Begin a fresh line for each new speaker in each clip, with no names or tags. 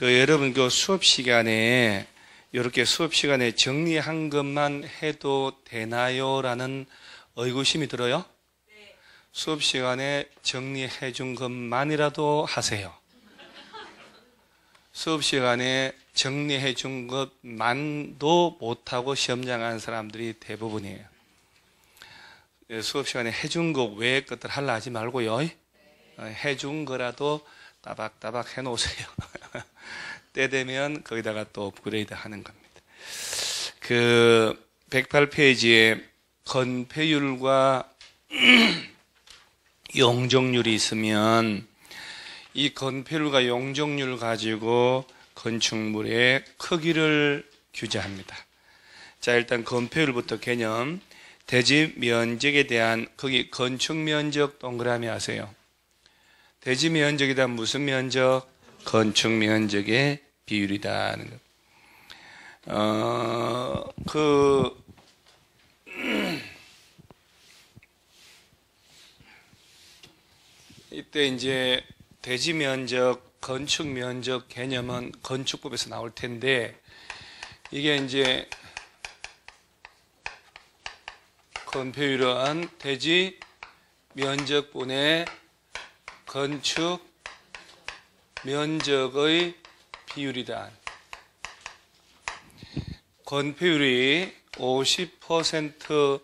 여러분 수업 시간에 이렇게 수업 시간에 정리한 것만 해도 되나요? 라는 의구심이 들어요?
네.
수업 시간에 정리해 준 것만이라도 하세요. 수업 시간에 정리해 준 것만도 못하고 시험장 간 사람들이 대부분이에요. 수업 시간에 해준 거 외의 것들 하려 하지 말고요. 해준 거라도 따박따박 해놓으세요. 때 되면 거기다가 또 업그레이드 하는 겁니다. 108페이지에 건폐율과 용적률이 있으면 이 건폐율과 용적률 가지고 건축물의 크기를 규제합니다. 자, 일단 건폐율부터 개념. 대지 면적에 대한 거기 건축 면적 동그라미 하세요. 대지 면적에 대한 무슨 면적? 건축 면적의 비율이다 하는 것. 이때 이제 대지 면적, 건축 면적 개념은 건축법에서 나올 텐데, 이게 이제 건폐율은 대지 면적분의 건축 면적의 비율이다. 건폐율이 50%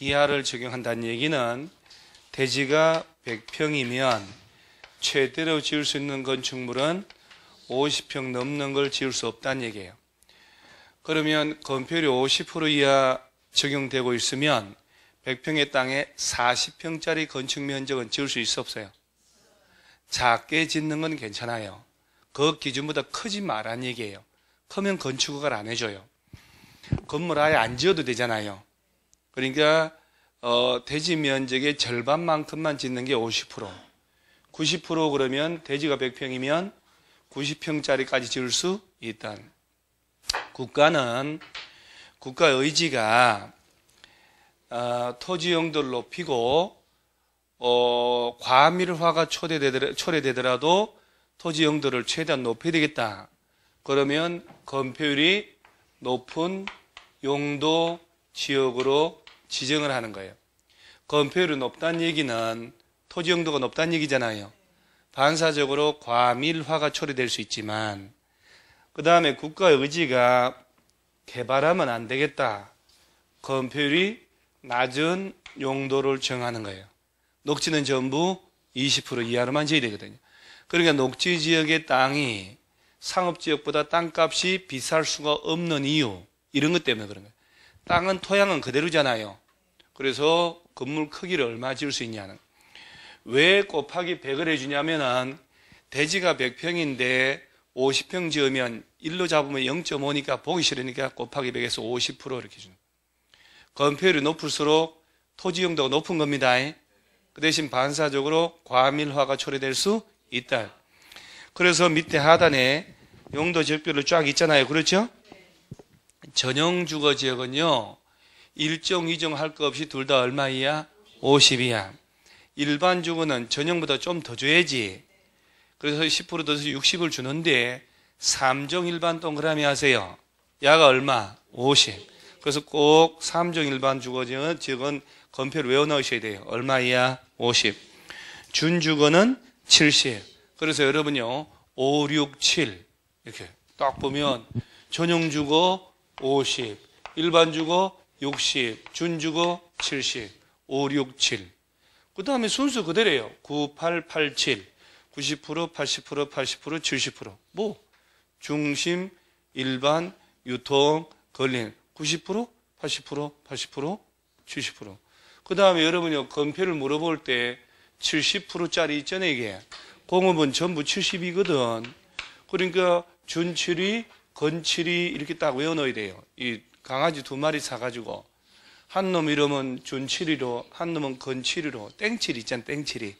이하를 적용한다는 얘기는 대지가 100평이면 최대로 지을 수 있는 건축물은 50평 넘는 걸 지을 수 없다는 얘기예요. 그러면 건폐율이 50% 이하 적용되고 있으면 100평의 땅에 40평짜리 건축 면적은 지을 수 있어 없어요? 작게 짓는 건 괜찮아요. 그 기준보다 크지 말란 얘기예요. 크면 건축허가를 안 해줘요. 건물 아예 안 지어도 되잖아요. 그러니까 대지 면적의 절반만큼만 짓는 게 50%. 90% 그러면 대지가 100평이면 90평짜리까지 지을 수 있다. 국가는 국가 의지가 토지 용도를 높이고 과밀화가 초래되더라도 토지 용도를 최대한 높여야 되겠다. 그러면 건폐율이 높은 용도 지역으로 지정을 하는 거예요. 건폐율이 높다는 얘기는 토지 용도가 높다는 얘기잖아요. 반사적으로 과밀화가 초래될 수 있지만, 그 다음에 국가 의지가 개발하면 안 되겠다. 건폐율이 낮은 용도를 정하는 거예요. 녹지는 전부 20% 이하로만 지어야 되거든요. 그러니까 녹지 지역의 땅이 상업지역보다 땅값이 비쌀 수가 없는 이유, 이런 것 때문에 그런 거예요. 땅은 토양은 그대로잖아요. 그래서 건물 크기를 얼마 지을 수 있냐는. 왜 곱하기 100을 해주냐면은 대지가 100평인데 50평 지으면 1로 잡으면 0.5니까 보기 싫으니까 곱하기 100에서 50% 이렇게 주는 거예요. 건폐율이 높을수록 토지 용도가 높은 겁니다. 그 대신 반사적으로 과밀화가 초래될 수 있다. 그래서 밑에 하단에 용도 지역별로 쫙 있잖아요. 그렇죠? 전용 주거 지역은요, 1종, 2종 할 거 없이 둘 다 얼마 이하? 50 이하. 일반 주거는 전용보다 좀 더 줘야지. 그래서 10% 더 60을 주는데 3종 일반 동그라미 하세요. 야가 얼마? 50. 그래서 꼭 3종 일반 주거 지역은 건폐를 외워 넣으셔야 돼요. 얼마 이하? 50. 준주거는 70. 그래서 여러분요, 5, 6, 7 이렇게 딱 보면 전용주거 50, 일반주거 60, 준주거 70, 5, 6, 7. 그 다음에 순서 그대로예요. 9, 8, 8, 7, 90%, 80%, 80%, 70%. 뭐 중심, 일반, 유통, 걸린 90%, 80%, 80%, 70%. 그 다음에 여러분이 건폐를 물어볼 때 70%짜리 있잖아요, 이게. 공업은 전부 70이거든. 그러니까 준칠이, 건칠이 이렇게 딱 외워넣어야 돼요. 이 강아지 2마리 사가지고 한 놈 이름은 준칠이로, 한 놈은 건칠이로, 땡칠이 있잖아, 땡칠이.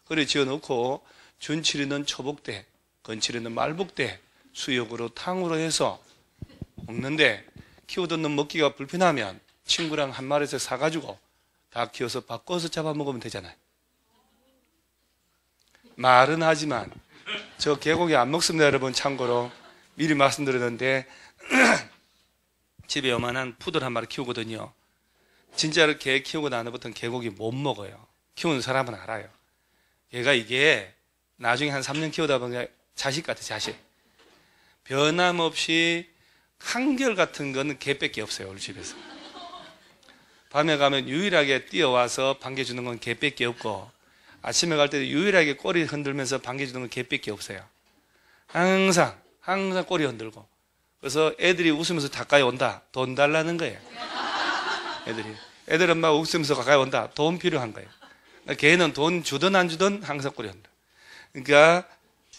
그래 지어놓고 준칠이는 초복대, 건칠이는 말복대, 수육으로 탕으로 해서 먹는데, 키우던 놈 먹기가 불편하면 친구랑 한 마리에서 사가지고 다 키워서 바꿔서 잡아먹으면 되잖아요. 말은 하지만 저 개고기 안 먹습니다, 여러분. 참고로 미리 말씀드렸는데 집에 요만한 푸들 한 마리 키우거든요. 진짜로 개 키우고 나서부터는 개고기 못 먹어요. 키우는 사람은 알아요. 얘가 이게 나중에 한 3년 키우다 보면 자식 같아, 자식. 변함없이 한결같은 거는 개밖에 없어요, 우리 집에서. 밤에 가면 유일하게 뛰어와서 반겨주는 건 개밖에 없고, 아침에 갈 때도 유일하게 꼬리 흔들면서 반겨주는 건 개밖에 없어요. 항상 꼬리 흔들고. 그래서 애들이 웃으면서 가까이 온다. 돈 달라는 거예요. 애들은 막 웃으면서 가까이 온다. 돈 필요한 거예요. 개는 돈 주든 안 주든 항상 꼬리 흔들어. 그러니까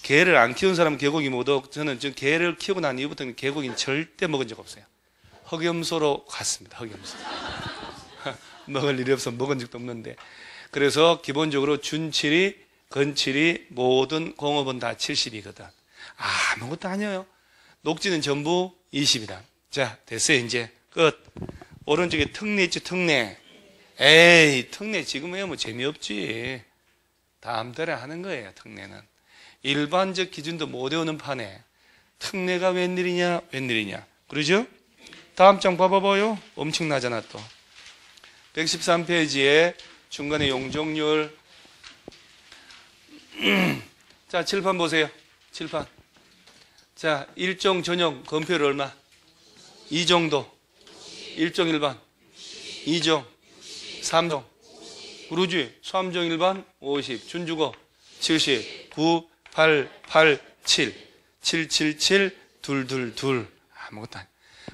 개를 안 키운 사람은 개고기 못 먹고, 저는 지금 개를 키우고 난 이후부터는 개고기는 절대 먹은 적 없어요. 흑염소로 갔습니다. 흑염소. 먹을 일이 없어 먹은 적도 없는데. 그래서 기본적으로 준칠이, 건칠이 모든 공업은 다 70이거든. 아무것도 아니에요. 녹지는 전부 20이다. 자, 됐어요. 이제 끝. 오른쪽에 특례 있지, 특례. 에이, 특례 지금 외우면 재미없지. 다음 달에 하는 거예요, 특례는. 일반적 기준도 못 외우는 판에 특례가 웬일이냐. 그러죠? 다음 장 봐봐요. 엄청나잖아, 또. 113페이지에 중간에 용적률. 자, 칠판 보세요. 칠판. 자, 일종 전용 건표율 얼마? 2정도. 1종 일반. 2종. 3종. 그러지? 3종 일반 50. 준주거 70. 9, 8, 8, 7. 7, 7, 7, 2, 2, 2. 아무것도 아니야.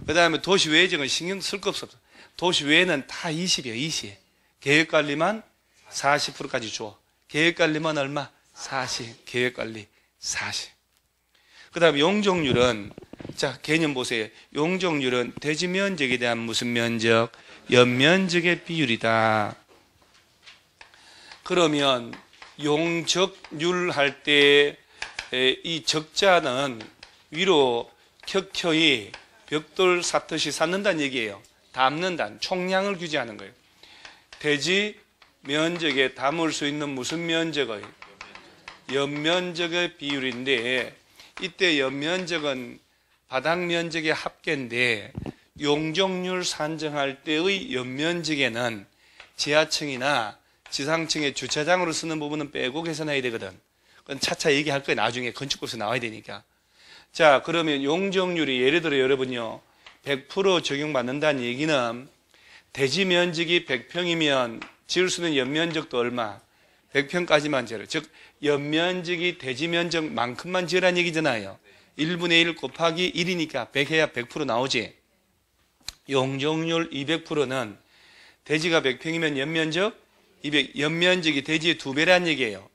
그 다음에 도시외적은 신경 쓸 거 없어. 도시외에는 다 20이에요, 20. 계획관리만 40%까지 줘. 계획관리만 얼마? 40. 계획관리 40. 그 다음에 용적률은, 자, 개념 보세요. 용적률은 대지면적에 대한 무슨 면적? 연면적의 비율이다. 그러면 용적률 할 때 이 적자는 위로 켜켜이 벽돌 쌓듯이 쌓는다는 얘기예요. 담는다. 총량을 규제하는 거예요. 대지 면적에 담을 수 있는 무슨 면적의? 연면적의 비율인데, 이때 연면적은 바닥 면적의 합계인데, 용적률 산정할 때의 연면적에는 지하층이나 지상층의 주차장으로 쓰는 부분은 빼고 계산해야 되거든. 그건 차차 얘기할 거예요. 나중에 건축법에서 나와야 되니까. 자, 그러면 용적률이 예를 들어 여러분요, 100% 적용받는다는 얘기는 대지 면적이 100평이면 지을 수 있는 연면적도 얼마? 100평까지만 지어라. 즉 연면적이 대지 면적만큼만 지으라는 얘기잖아요. 1분의 1 곱하기 1이니까 100 해야 100% 나오지. 용적률 200%는 대지가 100평이면 연면적 200, 연면적이 대지의 2배란 얘기예요.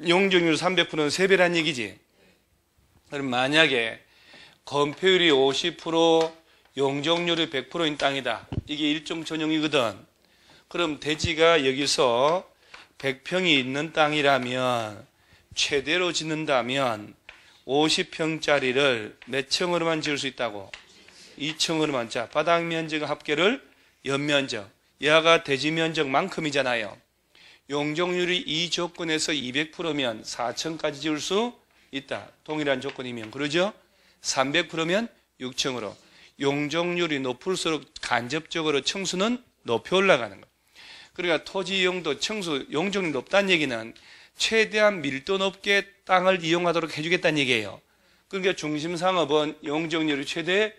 용적률 300%는 3배란 얘기지. 그럼 만약에 건폐율이 50%, 용적률이 100%인 땅이다. 이게 일종 전용이거든. 그럼 대지가 여기서 100평이 있는 땅이라면, 최대로 짓는다면 50평짜리를 몇 층으로만 지을 수 있다고? 2층으로만. 자, 바닥 면적 합계를 연면적. 얘가 대지 면적만큼이잖아요. 용적률이 이 조건에서 200%면 4층까지 지을 수 있다. 동일한 조건이면. 그러죠? 300%면 6층으로. 용적률이 높을수록 간접적으로 층수는 높이 올라가는 거예요. 그러니까 토지 이용도 층수, 용적률이 높다는 얘기는 최대한 밀도 높게 땅을 이용하도록 해주겠다는 얘기예요. 그러니까 중심상업은 용적률이 최대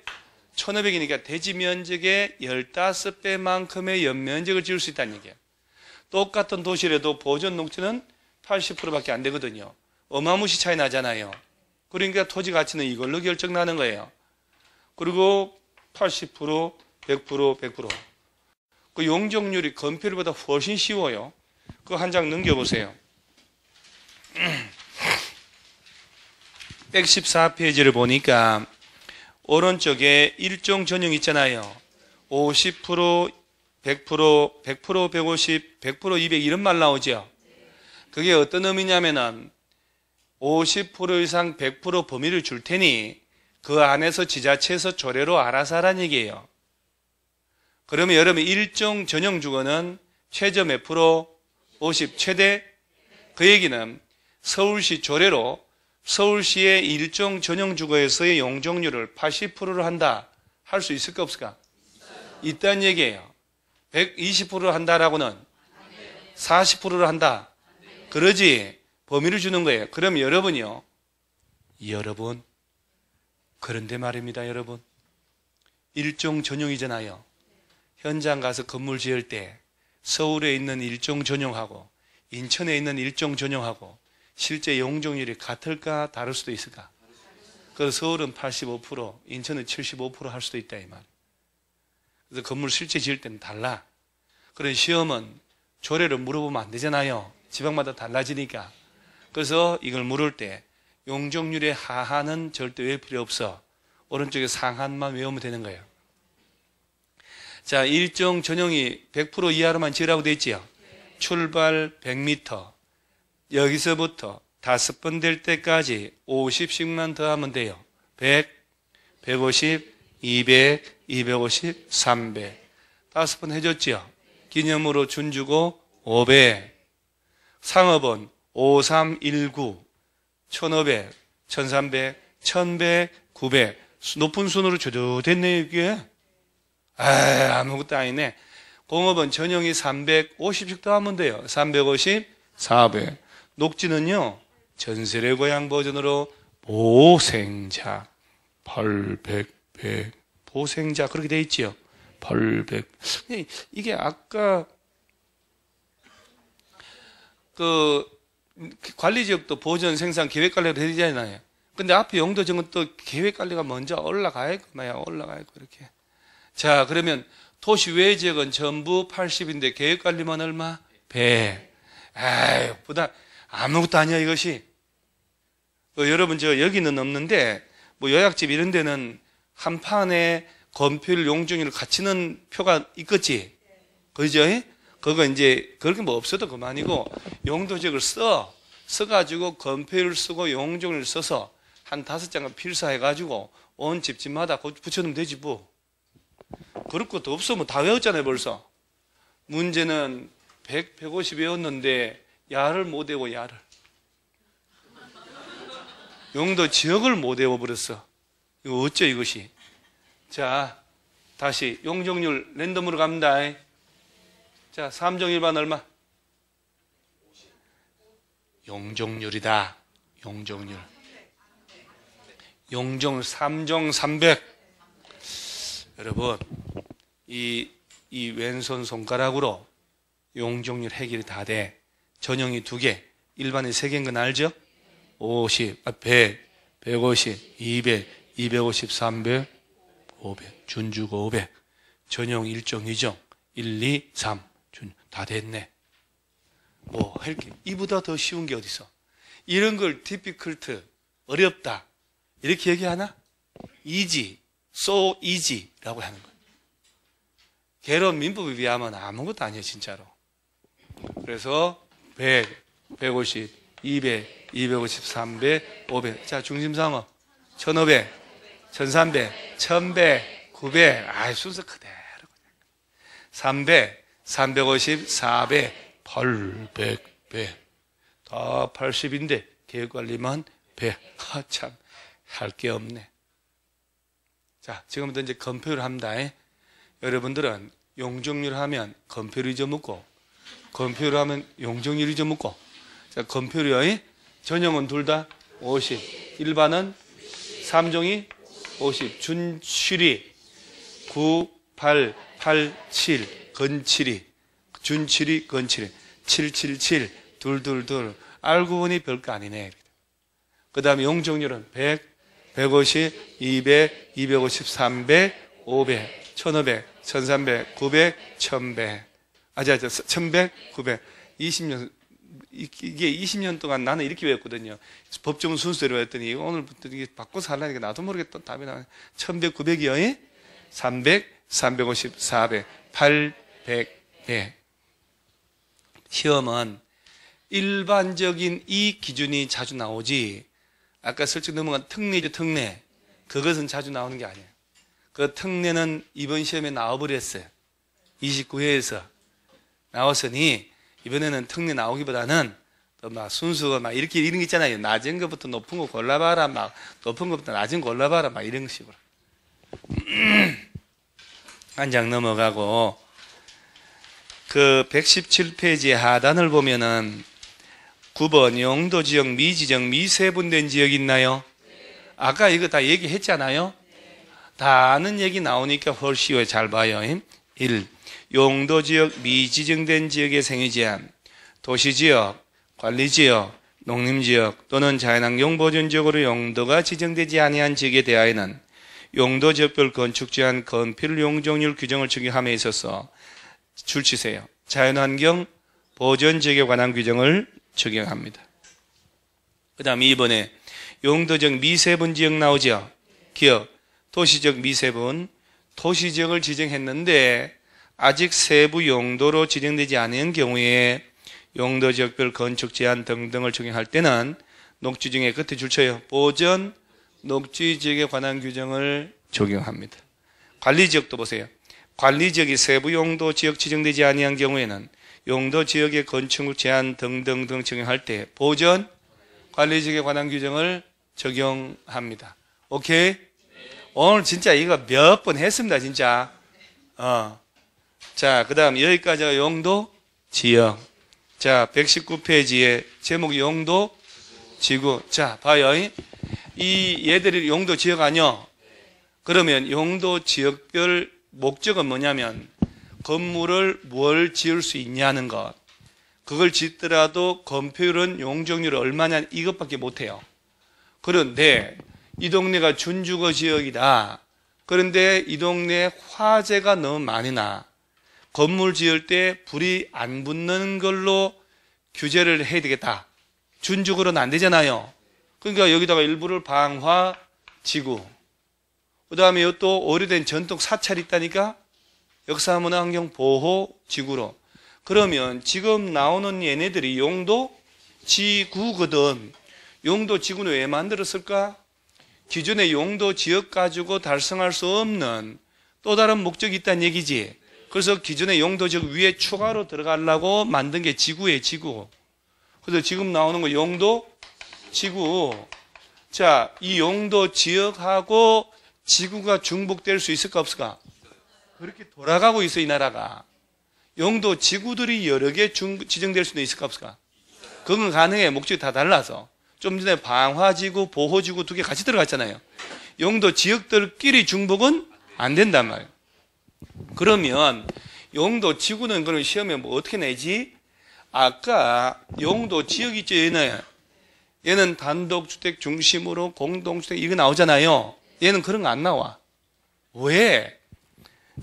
1500이니까 대지 면적의 15배만큼의 연면적을 지을 수 있다는 얘기예요. 똑같은 도시라도 보존 녹지는 80%밖에 안 되거든요. 어마무시 차이 나잖아요. 그러니까 토지 가치는 이걸로 결정나는 거예요. 그리고 80%, 100%, 100%. 그 용적률이 건폐율보다 훨씬 쉬워요. 그거 한 장 넘겨보세요. 114페이지를 보니까 오른쪽에 일종 전용 있잖아요. 50%, 100%, 100%, 150, 100%, 200 이런 말 나오죠. 그게 어떤 의미냐면은 50% 이상 100% 범위를 줄 테니 그 안에서 지자체에서 조례로 알아서 하라는 얘기예요. 그러면 여러분 일종 전용 주거는 최저 몇 프로? 50, 최대? 그 얘기는 서울시 조례로 서울시의 일종 전용주거에서의 용적률을 80%를 한다. 할 수 있을까 없을까? 있다는 얘기예요. 120%를 한다라고는 40%를 한다. 그러지. 범위를 주는 거예요. 그럼 여러분이요. 여러분. 그런데 말입니다, 여러분. 일종 전용이잖아요. 현장 가서 건물 지을 때 서울에 있는 일종 전용하고 인천에 있는 일종 전용하고 실제 용적률이 같을까 다를 수도 있을까? 그래서 서울은 85%, 인천은 75% 할 수도 있다 이 말. 그래서 건물 실제 지을 때는 달라. 그런 시험은 조례를 물어보면 안 되잖아요. 지방마다 달라지니까. 그래서 이걸 물을 때 용적률의 하한은 절대 외울 필요 없어. 오른쪽에 상한만 외우면 되는 거예요. 자, 일종 전용이 100% 이하로만 지으라고 돼 있지요. 출발 100m. 여기서부터 5번 될 때까지 50씩만 더하면 돼요. 100, 150, 200, 250, 300. 5번 해줬죠. 기념으로 준주고 500. 상업은 5319, 1500, 1300, 1100, 900. 높은 순으로 조조 됐네, 이게. 아무것도 아니네. 공업은 전용이 350씩 더하면 돼요. 350, 400. 녹지는요, 전설의 고향 버전으로 보생자, 800, 100. 보생자, 그렇게 돼 있지요. 800. 이게 아까, 관리지역도 보전, 생산, 계획관리가 되잖아요. 근데 앞에 용도 정은 또 계획관리가 먼저 올라가야 있고, 이렇게. 자, 그러면 도시 외 지역은 전부 80인데 계획관리만 얼마? 100. 부담, 아무것도 아니야, 이것이. 여러분, 여기는 없는데, 뭐 요약집 이런 데는 한 판에 건폐율, 용적률을 같이 넣은 표가 있겠지? 그죠? 그거 이제, 그렇게 뭐 없어도 그만이고, 용도지역을 써가지고 건폐율 쓰고 용적률을 써서 한 5장을 필사해가지고 온 집집마다 붙여놓으면 되지, 뭐. 그럴 것도 없어. 뭐 다 외웠잖아요, 벌써. 문제는 100, 150 외웠는데, 야를 못 외워, 야를. 용도 지역을 못 외워버렸어. 이거 어째, 이것이. 자, 다시 용적률 랜덤으로 갑니다. 자, 3종 1반 얼마? 용적률이다. 용적률. 용적률 3종 300. 여러분, 이 왼손 손가락으로 용적률 해결이 다 돼. 전용이 2개, 일반이 3개인 건 알죠? 50, 100, 150, 200, 250, 300, 500, 준주고 500. 전용 1종 2종, 1, 2, 3. 다 됐네. 뭐, 이보다 더 쉬운 게 어딨어? 이런 걸 difficult, 어렵다. 이렇게 얘기하나? easy, so easy라고 하는 거예요. 개론 민법에 비하면 아무것도 아니에요, 진짜로. 그래서 100, 150, 200, 250, 300, 500. 자, 중심상업 1500, 1300, 1100, 900. 순서 그대로. 300, 350, 400, 800, 100. 다 80인데 계획관리만 100. 참, 할 게 없네. 자, 지금부터 이제 건폐율 합니다. 여러분들은 용적률 하면 건폐율 잊어먹고, 건폐율 하면 용적률 잊어먹고. 자, 건폐율이 전용은 둘 다 50, 일반은 3종이 50, 준칠이 9, 8, 8, 7, 건칠이, 준칠이, 건칠이, 777, 둘둘둘. 알고 보니 별거 아니네. 그 다음에 용적률은 100, 150, 200, 250, 300, 500, 1500, 1300, 900, 1100. 1100, 900. 20년, 이게 20년 동안 나는 이렇게 외웠거든요. 법조문 순서대로 했더니 오늘부터 이게 바꿔서 하려니까 나도 모르게 또 답이 나와요. 1100, 900이요. 300, 350, 400, 800, 100. 시험은 일반적인 이 기준이 자주 나오지, 아까 슬쩍 넘어간 특례죠, 특례. 그것은 자주 나오는 게 아니에요. 그 특례는 이번 시험에 나와버렸어요. 29회에서 나왔으니, 이번에는 특례 나오기보다는 또 막 순수가 막 이렇게 이런 게 있잖아요. 낮은 것부터 높은 거 골라봐라. 막 높은 것부터 낮은 거 골라봐라. 막 이런 식으로. 한 장 넘어가고 그 117페이지 하단을 보면은 9번 용도지역 미지정 미세분된 지역 있나요? 아까 이거 다 얘기했잖아요. 다 아는 얘기 나오니까 훨씬 쉬워요. 잘 봐요. 1. 용도지역 미지정된 지역의 생유제한 도시지역, 관리지역, 농림지역 또는 자연환경 보존지역으로 용도가 지정되지 아니한 지역에 대하여는 용도지역별 건축제한 건폐율 용적률 규정을 적용함에 있어서 줄치세요. 자연환경 보존지역에 관한 규정을 적용합니다. 그 다음 2번에 용도적 미세분 지역 나오죠. 기억, 도시적 미세분, 도시지역을 지정했는데 아직 세부 용도로 지정되지 않은 경우에 용도지역별 건축 제한 등등을 적용할 때는 녹지지역의 끝에 줄쳐요. 보전 녹지지역에 관한 규정을 적용합니다. 관리지역도 보세요. 관리지역이 세부 용도 지역 지정되지 아니한 경우에는 용도지역의 건축 제한 등등등 적용할 때 보전 관리지역에 관한 규정을 적용합니다. 오케이? 오늘 진짜 이거 몇 번 했습니다, 진짜. 자, 그 다음 여기까지가 용도 지역. 자, 119페이지에 제목 용도 지구. 자, 봐요. 이 얘들이 용도 지역 아니요? 그러면 용도 지역별 목적은 뭐냐면 건물을 뭘 지을 수 있냐는 것. 그걸 짓더라도 건폐율은 용적률이 얼마냐 이것밖에 못해요. 그런데 이 동네가 준주거 지역이다. 그런데 이 동네에 화재가 너무 많이 나. 건물 지을 때 불이 안 붙는 걸로 규제를 해야 되겠다. 준주거로는 안 되잖아요. 그러니까 여기다가 일부를 방화지구. 그 다음에 또 오래된 전통 사찰이 있다니까 역사문화환경 보호지구로. 그러면 지금 나오는 얘네들이 용도지구거든. 용도지구는 왜 만들었을까? 기존의 용도지역 가지고 달성할 수 없는 또 다른 목적이 있다는 얘기지. 그래서 기존의 용도지역 위에 추가로 들어가려고 만든 게 지구예요, 지구. 그래서 지금 나오는 거 용도지구. 자, 이 용도지역하고 지구가 중복될 수 있을까 없을까? 그렇게 돌아가고 있어, 이 나라가. 용도지구들이 여러 개 지정될 수도 있을까 없을까? 그건 가능해. 목적이 다 달라서. 좀 전에 방화지구, 보호지구 두 개 같이 들어갔잖아요. 용도지역들끼리 중복은 안 된단 말이에요. 그러면 용도지구는 그럼 시험에 뭐 어떻게 내지? 아까 용도지역 있죠, 얘는 단독주택 중심으로 공동주택 이거 나오잖아요. 얘는 그런 거 안 나와. 왜?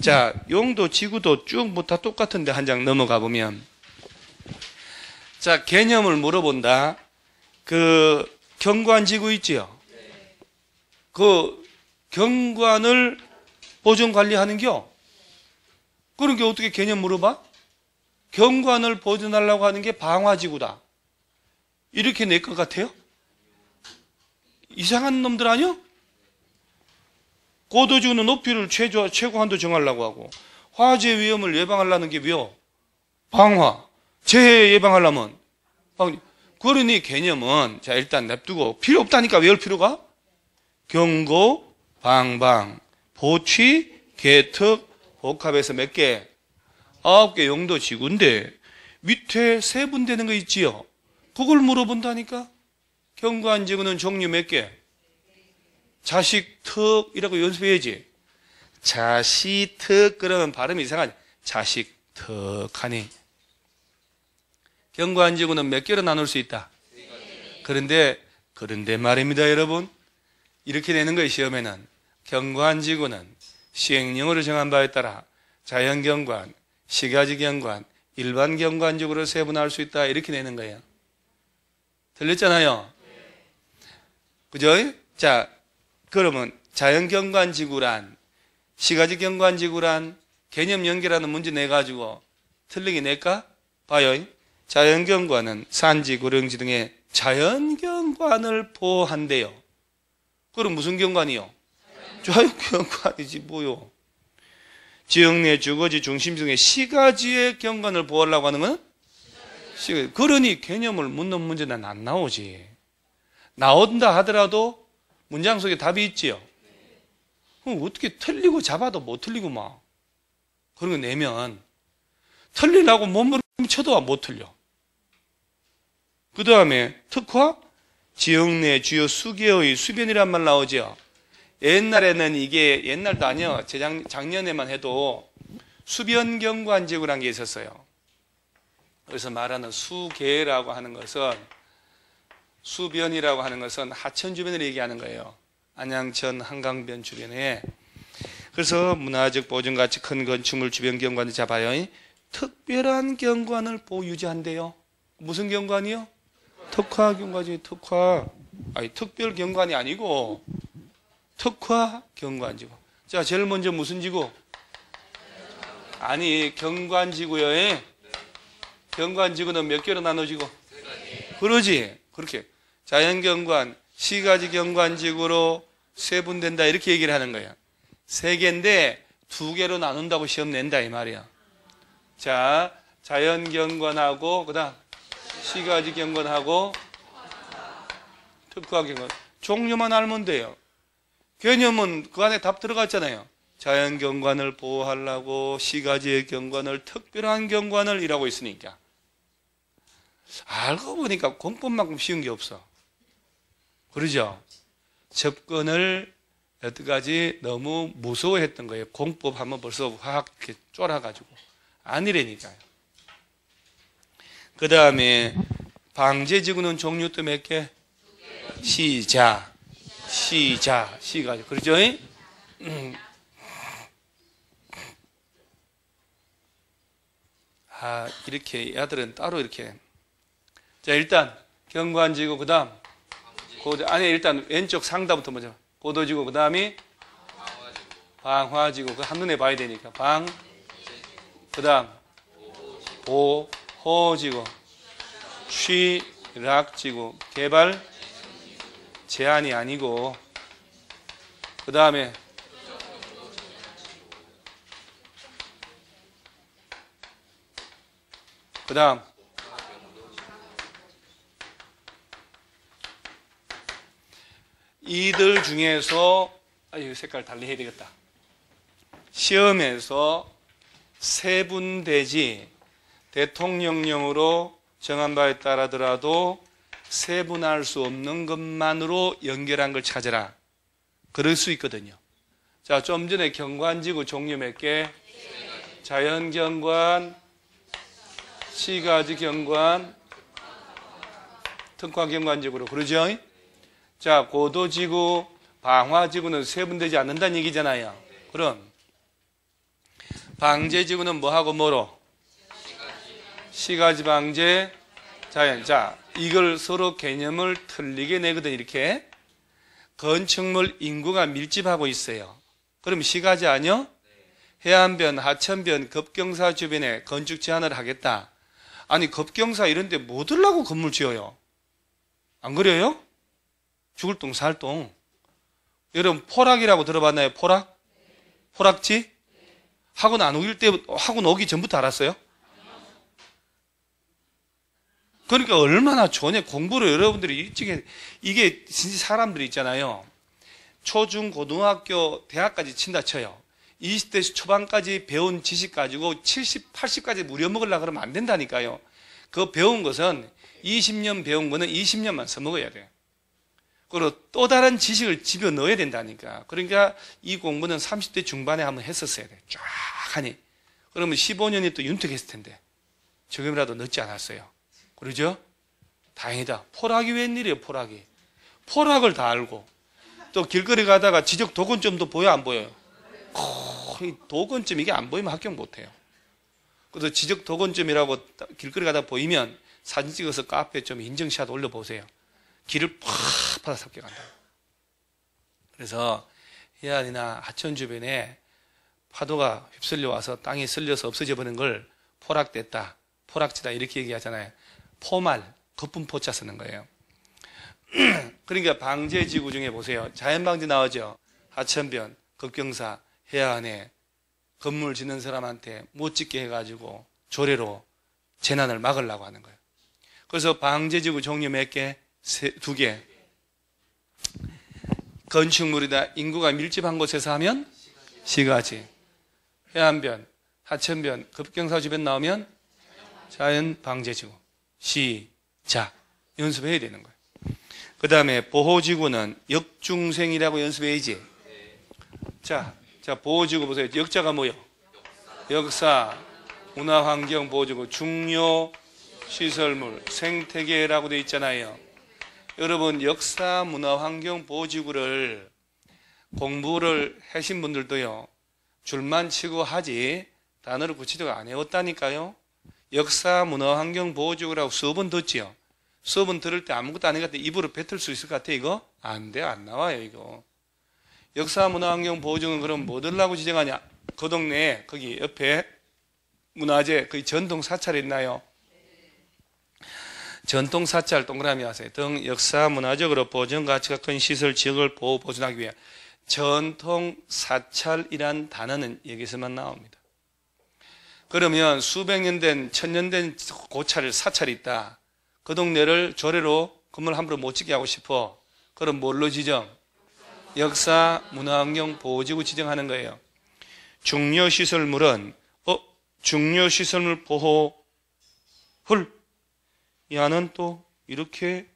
자, 용도지구도 쭉 뭐 다 똑같은데 한 장 넘어가 보면 자, 개념을 물어본다. 그 경관지구 있지요? 그 경관을 보존 관리하는겨? 그런 게 어떻게 개념 물어봐? 경관을 보존하려고 하는 게 방화지구다. 이렇게 낼 것 같아요? 이상한 놈들 아니요? 고도지구는 높이를 최고 한도 정하려고 하고 화재 위험을 예방하려는 게 뭐요? 방화. 재해 예방하려면 그러니 개념은 자 일단 냅두고 필요 없다니까 외울 필요가? 경고, 방방, 보취, 개특, 복합해서 몇 개? 9개 용도지구인데 밑에 세분되는 거 있지요? 그걸 물어본다니까? 경관지구는 종류 몇 개? 자식특이라고 연습해야지. 자식특 그러면 발음이 이상하지. 자식특하니. 경관지구는 몇 개로 나눌 수 있다. 그런데 말입니다, 여러분. 이렇게 내는 거예요, 시험에는. 경관지구는 시행령으로 정한 바에 따라 자연경관, 시가지경관, 일반경관지구로 세분화할 수 있다. 이렇게 내는 거예요. 들렸잖아요? 그죠? 자, 그러면 자연경관지구란, 시가지경관지구란 개념 연결하는 문제 내가지고 틀리게 낼까? 봐요. 자연경관은 산지, 고령지 등의 자연경관을 보호한대요. 그럼 무슨 경관이요? 자연경관이지 뭐요. 지역 내 주거지 중심 중에 시가지의 경관을 보호하려고 하는 건 그러니 개념을 묻는 문제는 안 나오지. 나온다 하더라도 문장 속에 답이 있지요. 그럼 어떻게 틀리고 잡아도 못 틀리고 막 그런 거 내면 틀리라고 몸부림쳐도 못 틀려. 그 다음에 특화, 지역내 주요 수계의 수변이란 말 나오죠. 옛날에는 이게 옛날도 아니요. 작년에만 해도 수변경관지구라는 게 있었어요. 그래서 말하는 수계라고 하는 것은 수변이라고 하는 것은 하천 주변을 얘기하는 거예요. 안양천 한강변 주변에. 그래서 문화적 보존가치 큰 건축물 주변 경관을 잡아요. 특별한 경관을 유지한대요. 무슨 경관이요? 특화 경관이지. 특화. 아니 특별 경관이 아니고 특화 경관지구. 자, 제일 먼저 무슨 지구? 아니 경관지구요. 경관지구는 몇 개로 나눠지고? 그러지. 그렇게 자연경관, 시가지 경관지구로 세분된다 이렇게 얘기를 하는 거야. 3개인데 2개로 나눈다고 시험 낸다 이 말이야. 자, 자연경관하고 그다음 시가지 경관하고 특화 경관. 종류만 알면 돼요. 개념은 그 안에 답 들어갔잖아요. 자연경관을 보호하려고 시가지의 경관을 특별한 경관을 이라고 있으니까. 알고 보니까 공법만큼 쉬운 게 없어. 그러죠? 접근을 여태까지 너무 무서워했던 거예요. 공법 하면 벌써 확 이렇게 쫄아가지고. 아니라니까요. 그 다음에 방제지구는 종류 또 몇 개? 시자, 시가지. 그러죠? 이렇게 아들은 따로 이렇게. 자, 일단 경관지구 그 다음 안에 일단 왼쪽 상단부터 먼저 고도지구 그 다음이 방화지구. 그 한눈에 봐야 되니까 그 다음 보호지구 취락지구 개발 제한이 아니고 그 다음에 그 다음 이들 중에서 이 색깔 달리 해야 되겠다. 시험에서 세분되지 대통령령으로 정한 바에 따라더라도 세분할 수 없는 것만으로 연결한 걸 찾아라. 그럴 수 있거든요. 자, 좀 전에 경관지구 종류 몇 개? 자연경관, 시가지 경관, 특화경관지구로. 그러죠? 자, 고도지구, 방화지구는 세분되지 않는다는 얘기잖아요. 그럼 방제지구는 뭐하고 뭐로? 시가지 방제, 자연. 자, 이걸 서로 개념을 틀리게 내거든. 이렇게 건축물 인구가 밀집하고 있어요. 그럼 시가지 아니요? 해안변, 하천변, 급경사 주변에 건축 제한을 하겠다. 아니 급경사 이런 데 뭐 들라고 건물 지어요? 안 그래요? 죽을 똥 살 똥. 여러분 포락이라고 들어봤나요? 포락? 포락지? 학원 안 오길 때 학원 오기 전부터 알았어요? 그러니까 얼마나 좋냐. 공부를 여러분들이 일찍 이게 진짜 사람들이 있잖아요. 초중 고등학교 대학까지 친다 쳐요. 20대 초반까지 배운 지식 가지고 70, 80까지 무려먹으려고 그러면 안 된다니까요. 그 배운 것은 20년 배운 거는 20년만 써먹어야 돼요. 그리고 또 다른 지식을 집어넣어야 된다니까. 그러니까 이 공부는 30대 중반에 한번 했었어야 돼. 쫙 하니. 그러면 15년이 또 윤택했을 텐데. 지금이라도 늦지 않았어요. 그러죠? 다행이다. 포락이 웬일이에요, 포락이. 포락을 다 알고. 또 길거리 가다가 지적 도건점도 보여, 안 보여요? 도건점 이게 안 보이면 합격 못해요. 그래서 지적 도건점이라고 길거리 가다 보이면 사진 찍어서 카페에 좀 인증샷 올려보세요. 길을 팍 받아서 합격한다. 그래서 해안이나 하천 주변에 파도가 휩쓸려 와서 땅이 쓸려서 없어져 버린 걸 포락됐다, 포락지다 이렇게 얘기하잖아요. 포말, 거품 포자 쓰는 거예요. 그러니까 방제지구 중에 보세요. 자연방제 나오죠. 하천변, 급경사, 해안에 건물 짓는 사람한테 못 짓게 해가지고 조례로 재난을 막으려고 하는 거예요. 그래서 방제지구 종류 몇 개? 두 개. 건축물이다. 인구가 밀집한 곳에서 하면 시가지. 해안변, 하천변, 급경사 주변 나오면 자연 방제지구. 시작. 연습해야 되는 거예요. 그 다음에 보호지구는 역중생이라고 연습해야지. 자, 보호지구 보세요. 역자가 뭐요? 역사, 문화환경 보호지구, 중요 시설물, 생태계라고 되어 있잖아요. 여러분, 역사, 문화환경 보호지구를 공부를 하신 분들도요, 줄만 치고 하지 단어를 구체적으로 안 외웠다니까요. 역사, 문화환경 보호지구라고 수업은 듣지요. 수업은 들을 때 아무것도 안 해갔다 입으로 뱉을 수 있을 것 같아, 이거? 안 돼, 안 나와요, 이거. 역사, 문화환경 보호지구는 그럼 뭐 들라고 지정하냐? 그 동네에, 거기 옆에 문화재, 거기 전통 사찰 있나요? 전통 사찰 동그라미 하세요. 등 역사, 문화적으로 보존 가치가 큰 시설, 지역을 보호, 보존하기 위해 전통 사찰이란 단어는 여기서만 나옵니다. 그러면 수백 년 된, 천년 된 고찰, 사찰이 있다. 그 동네를 조례로 건물 함부로 못 짓게 하고 싶어. 그럼 뭘로 지정? 역사, 문화환경 보호지구 지정하는 거예요. 중요시설물은 중요시설물 보호를 야는 또 이렇게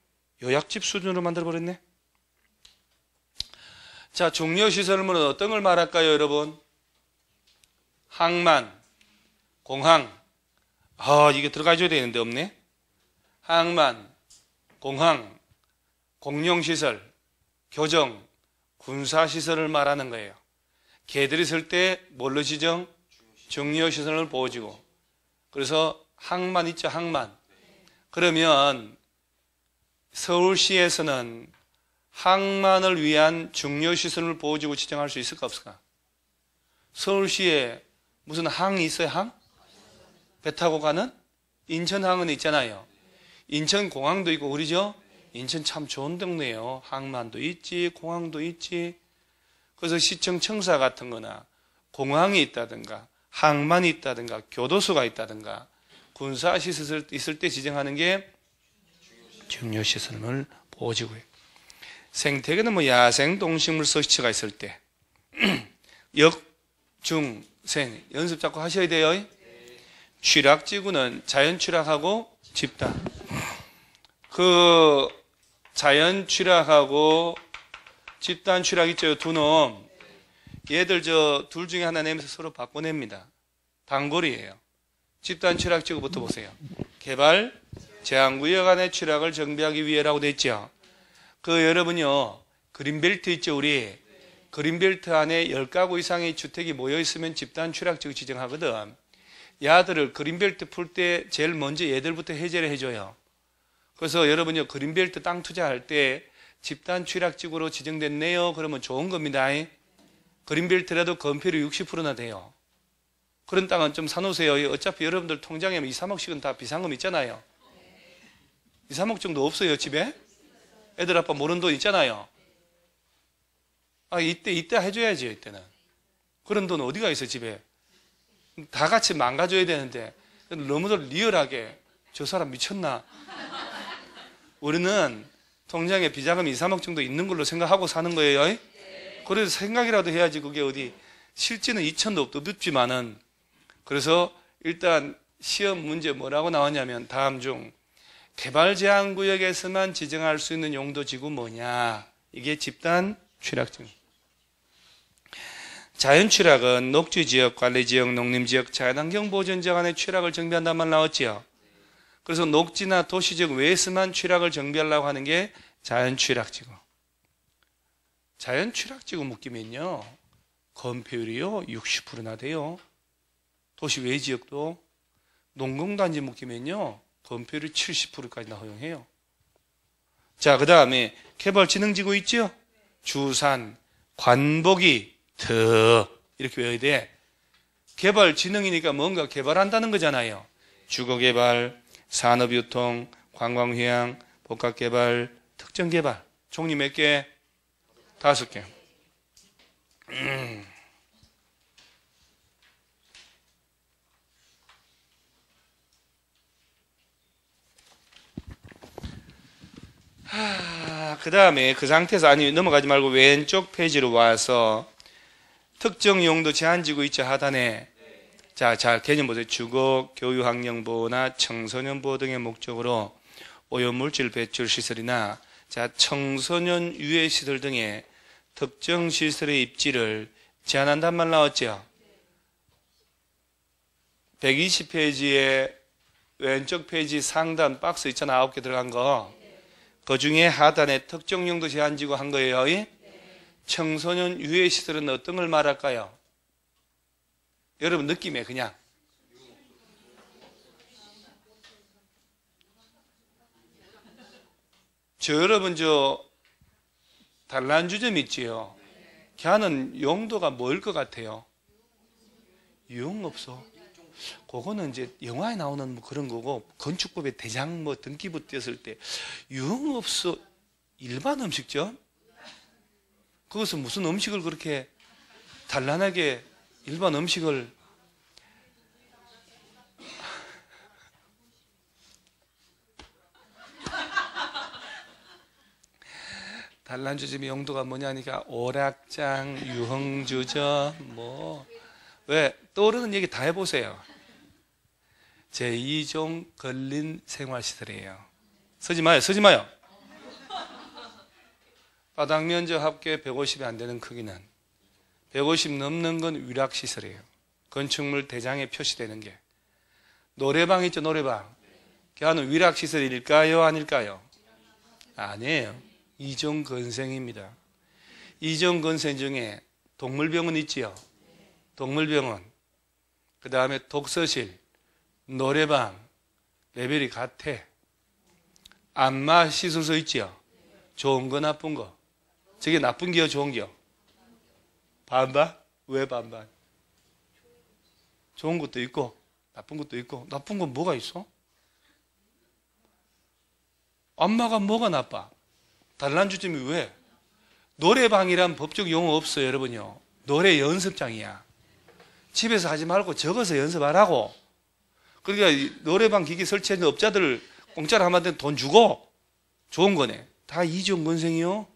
요약집 수준으로 만들어버렸네. 자, 중요시설물은 어떤 걸 말할까요, 여러분? 항만, 공항. 이게 들어가줘야 되는데 없네. 항만, 공항, 공용시설, 교정, 군사시설을 말하는 거예요. 걔들이 쓸 때 뭘로 지정? 중요시설을 보호지구. 그래서 항만 있죠, 항만. 그러면 서울시에서는 항만을 위한 중요시설을 보호지구 지정할 수 있을까 없을까? 서울시에 무슨 항이 있어요, 항? 배 타고 가는? 인천항은 있잖아요. 인천공항도 있고 그러죠? 인천 참 좋은 동네예요. 항만도 있지, 공항도 있지. 그래서 시청 청사 같은 거나 공항이 있다든가 항만이 있다든가 교도소가 있다든가 군사시설 있을 때 지정하는 게 중요시설물 보호지구예요. 생태계는 뭐 야생 동식물 서식지가 있을 때 역, 중, 생 연습 자꾸 하셔야 돼요. 취락지구는 자연 취락하고 집단. 그 자연 취락하고 집단 취락 있죠. 두 놈. 얘들 둘 중에 하나 내면서 서로 바꿔냅니다. 단골이에요. 집단 취락지구부터 보세요. 개발, 제한구역 안의 취락을 정비하기 위해라고 돼 있죠. 여러분요, 그린벨트 있죠, 우리. 그린벨트 안에 10가구 이상의 주택이 모여 있으면 집단 취락지구 지정하거든. 야들을 그린벨트 풀 때 제일 먼저 얘들부터 해제를 해줘요. 그래서 여러분요, 그린벨트 땅 투자할 때 집단 취락지구로 지정됐네요. 그러면 좋은 겁니다. 그린벨트라도 건폐율이 60%나 돼요. 그런 땅은 좀 사놓으세요. 어차피 여러분들 통장에 2, 3억씩은 다 비상금 있잖아요. 2, 3억 정도 없어요, 집에? 애들 아빠 모르는 돈 있잖아요. 이때 해줘야지, 이때는. 그런 돈 어디가 있어, 집에? 다 같이 망가져야 되는데, 너무들 리얼하게, 저 사람 미쳤나? 우리는 통장에 비자금 2, 3억 정도 있는 걸로 생각하고 사는 거예요. 그래서 생각이라도 해야지, 그게 어디. 실제는 2천도 없지만은. 그래서 일단 시험 문제 뭐라고 나왔냐면, 다음 중 개발 제한 구역에서만 지정할 수 있는 용도지구 뭐냐? 이게 집단 취락지구. 자연 취락은 녹지지역, 관리지역, 농림지역, 자연환경 보존지역 안에 취락을 정비한다는 말 나왔지요. 그래서 녹지나 도시지역 외에서만 취락을 정비하려고 하는 게 자연 취락지구. 자연 취락지구 묶이면요, 건폐율이요 60%나 돼요. 도시 외 지역도. 농공단지 묶이면요 건폐율이 70%까지나 허용해요. 자, 그 다음에 개발진흥지구 있죠? 주산, 관복이, 이렇게 외워야 돼. 개발진흥이니까 뭔가 개발한다는 거잖아요. 주거개발, 산업유통, 관광휴양, 복합개발, 특정개발. 종류 몇 개? 5개. 그 다음에 그 상태에서 아니 넘어가지 말고 왼쪽 페이지로 와서 특정 용도 제한지구 있죠, 하단에. 자, 개념 보세요. 주거, 교육환경보호나 청소년보호 등의 목적으로 오염물질 배출 시설이나 자, 청소년 유해시설 등의 특정 시설의 입지를 제한한단 말 나왔죠. 120페이지에 왼쪽 페이지 상단 박스 있잖아, 9개 들어간 거. 그 중에 하단에 특정 용도 제한지구 한 거예요. 청소년 유해시설은 어떤 걸 말할까요? 여러분 느낌에 그냥 여러분 단란주점 있지요? 걔는 용도가 뭐일 것 같아요? 유흥업소. 그거는 이제 영화에 나오는 뭐 그런 거고, 건축법의 대장 뭐 등기부 띄었을 때 유흥업소 일반 음식점? 그것은 무슨 음식을 그렇게 단란하게 일반 음식을 단란주점의 용도가 뭐냐니까 오락장, 유흥주점 뭐 왜 떠오르는 얘기 다 해보세요. 제2종 근린 생활시설이에요. 쓰지 마요. 바닥 면적 합계 150이 안 되는 크기는 150 넘는 건 위락시설이에요. 건축물 대장에 표시되는 게. 노래방 있죠, 노래방. 걔는 위락시설일까요, 아닐까요? 아니에요. 2종 건생입니다. 2종 건생 중에 동물병원 있지요. 동물병원. 그 다음에 독서실, 노래방, 레벨이 같아. 안마 시술소 있지요. 좋은 거 나쁜 거. 저게 나쁜 게요, 좋은 게요? 반반? 왜 반반? 좋은 것도 있고 나쁜 것도 있고. 나쁜 건 뭐가 있어? 안마가 뭐가 나빠? 단란주점이 왜? 노래방이란 법적 용어 없어요, 여러분요. 노래 연습장이야. 집에서 하지 말고 적어서 연습하라고. 그러니까 노래방 기기 설치하는 업자들 공짜로 하면 돈 주고. 좋은 거네. 다 이종 건생이요.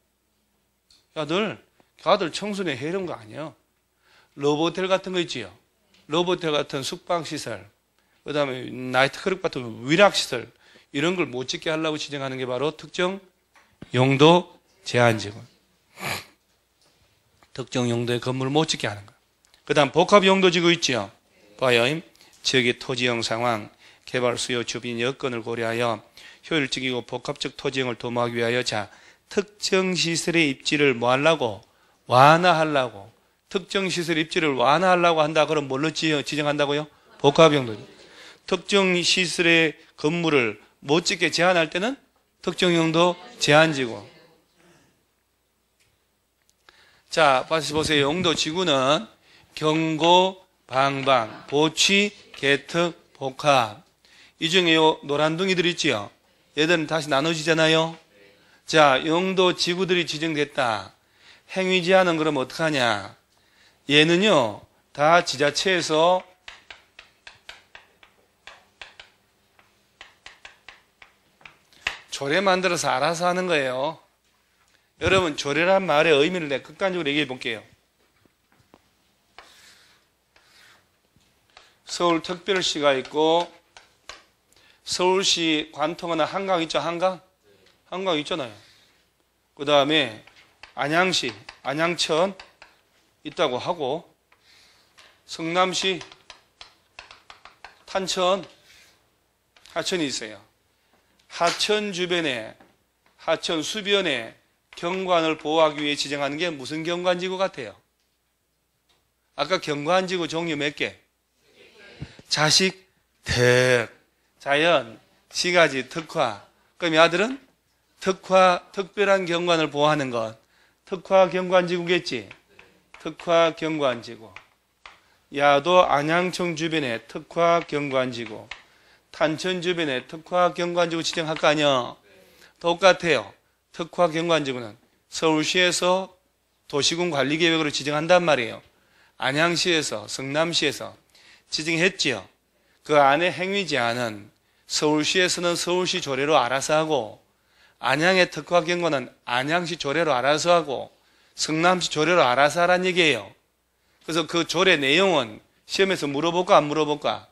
아들 청소년 해이런 거 아니야. 러브호텔 같은 거 있지요. 러브호텔 같은 숙박시설, 그 다음에 나이트클럽 같은 위락시설, 이런 걸 못 짓게 하려고 지정하는 게 바로 특정 용도 제한지구. 특정 용도의 건물을 못 짓게 하는 거예요. 그 다음 복합용도지구 있지요. 봐요. 지역의 토지형 상황, 개발 수요, 주민 여건을 고려하여 효율적이고 복합적 토지형을 도모하기 위하여 자, 특정 시설의 입지를 뭐 하려고? 완화하려고. 특정 시설 입지를 완화하려고 한다. 그럼 뭘로 지정한다고요? 복합용도지구. 특정 시설의 건물을 못 짓게 제한할 때는 특정 용도 제한지구. 자, 다시 보세요. 용도 지구는 경고, 방방, 보취, 개특, 복합. 이 중에 요 노란둥이들 있지요? 얘들은 다시 나눠지잖아요? 자, 용도 지구들이 지정됐다. 행위 제한은 그럼 어떡하냐? 얘는요, 다 지자체에서 조례 만들어서 알아서 하는 거예요. 여러분, 조례란 말의 의미를 내가 극단적으로 얘기해 볼게요. 서울특별시가 있고, 서울시 관통하는 한강 있죠, 한강? 한강 있잖아요. 그 다음에 안양시, 안양천 있다고 하고, 성남시, 탄천, 하천이 있어요. 하천 주변에, 하천 수변에 경관을 보호하기 위해 지정하는 게 무슨 경관지구 같아요? 아까 경관지구 종류 몇 개? 자식, 특, 자연, 시가지, 특화. 그럼 이 아들은 특화, 특별한 경관을 보호하는 것. 특화 경관지구겠지? 특화 경관지구. 야도 안양청 주변에 특화 경관지구. 탄천 주변에 특화 경관지구 지정할 거 아니야? 똑같아요. 특화 경관지구는 서울시에서 도시군 관리계획으로 지정한단 말이에요. 안양시에서, 성남시에서 지정했지요. 그 안에 행위 제한은 서울시에서는 서울시 조례로 알아서 하고, 안양의 특화 경과는 안양시 조례로 알아서 하고 성남시 조례로 알아서 하라는 얘기예요. 그래서 그 조례 내용은 시험에서 물어볼까 안 물어볼까?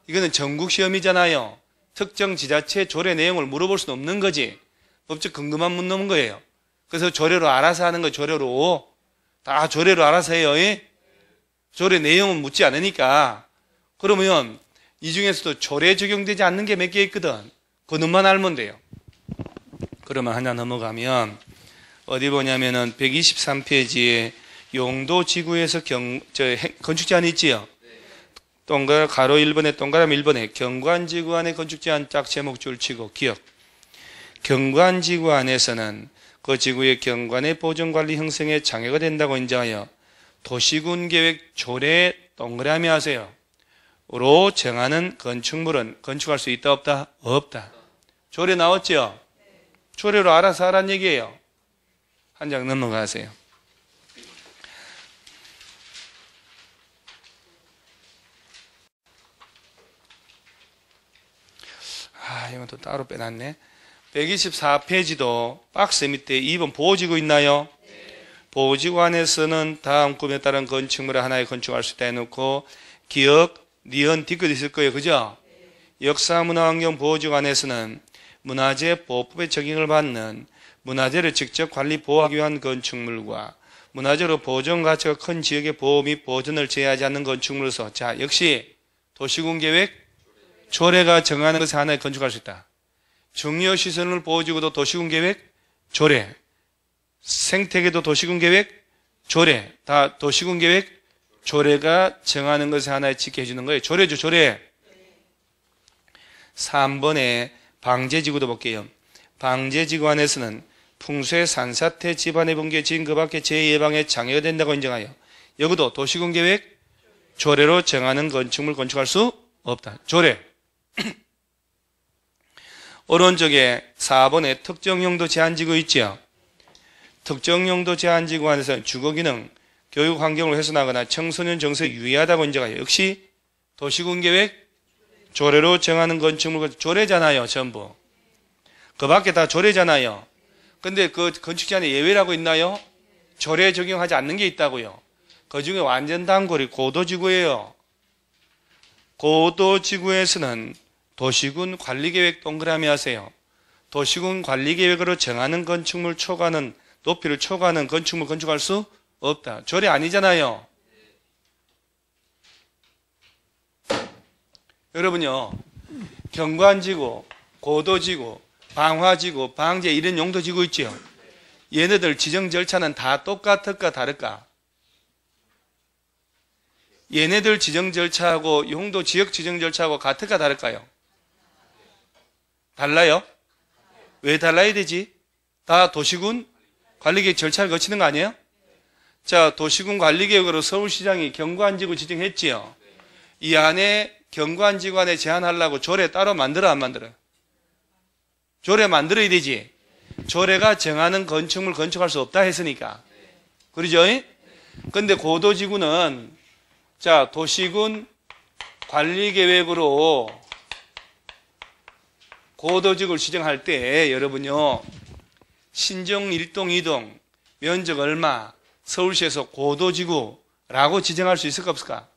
이거는 전국 시험이잖아요. 특정 지자체 조례 내용을 물어볼 수는 없는 거지. 법적 근거만 묻는 거예요. 그래서 조례로 알아서 하는 거 조례로 다 조례로 알아서 해요. 조례 내용은 묻지 않으니까. 그러면 이 중에서도 조례 적용되지 않는 게 몇 개 있거든. 그것만 알면 돼요. 그러면 하나 넘어가면 어디 보냐면은 123페이지에 용도지구에서 건축 제한이 있지요. 동그라 가로 1번에 동그라미 1번에 경관지구 안에 건축 제한 짝 제목 줄 치고 기억. 경관지구 안에서는 그 지구의 경관의 보존관리 형성에 장애가 된다고 인정하여 도시군계획 조례 동그라미 하세요. 로 정하는 건축물은 건축할 수 있다 없다? 없다. 조례 나왔죠? 조례로 알아서 하라는 얘기예요. 한 장 넘어가세요. 이건 또 따로 빼놨네. 124페이지도 박스 밑에 2번 보호지구 있나요? 보호지구 안에서는 다음 꿈에 따른 건축물을 하나에 건축할 수 있다 해놓고 기억, 니은, 뒤끝 있을 거예요. 그죠? 역사문화환경 보호지구 안에서는 문화재 보호법에 적용을 받는 문화재를 직접 관리 보호하기 위한 건축물과 문화재로 보존 가치가 큰 지역의 보호 및 보존을 제한하지 않는 건축물로서 자 역시 도시군계획 조례가 정하는 것에 하나에 건축할 수 있다. 중요시설물 보호지구도 도시군계획 조례, 생태계도 도시군계획 조례, 다 도시군계획 조례가 정하는 것에 하나에 지켜주는 거예요. 조례죠, 조례. 3번에 방제지구도 볼게요. 방제지구 안에서는 풍수의 산사태 집안의 붕괴 지인 그 밖에 재예방에 장애가 된다고 인정하여 여기도 도시군계획 조례로 정하는 건축물 건축할 수 없다. 조례. 오른쪽에 4번에 특정용도 제한지구 있지요. 특정용도 제한지구 안에서는 주거기능, 교육환경을 훼손하거나 청소년 정서에 유의하다고 인정하여 역시 도시군계획 조례로 정하는 건축물 조례잖아요. 전부. 그 밖에 다 조례잖아요. 근데 그 건축 제한에 예외라고 있나요? 조례 적용하지 않는 게 있다고요. 그 중에 완전 단골이 고도지구예요. 고도지구에서는 도시군 관리계획 동그라미 하세요. 도시군 관리계획으로 정하는 건축물 초과는 높이를 초과하는 건축물 건축할 수 없다. 조례 아니잖아요. 여러분요. 경관지구, 고도지구, 방화지구, 방제 이런 용도지구 있죠. 얘네들 지정 절차는 다 똑같을까 다를까? 얘네들 지정 절차하고 용도 지역 지정 절차하고 같을까 다를까요? 달라요? 왜 달라야 되지? 다 도시군 관리계획 절차를 거치는 거 아니에요? 자, 도시군 관리계획으로 서울시장이 경관지구 지정했지요. 이 안에 경관지구 안에 제한하려고 조례 따로 만들어 안 만들어요? 조례 만들어야 되지. 조례가 정하는 건축물 건축할 수 없다 했으니까. 그러죠? 근데 고도지구는 자, 도시군 관리계획으로 고도지구를 지정할 때 여러분요. 신정 1동 2동 면적 얼마 서울시에서 고도지구라고 지정할 수 있을까 없을까?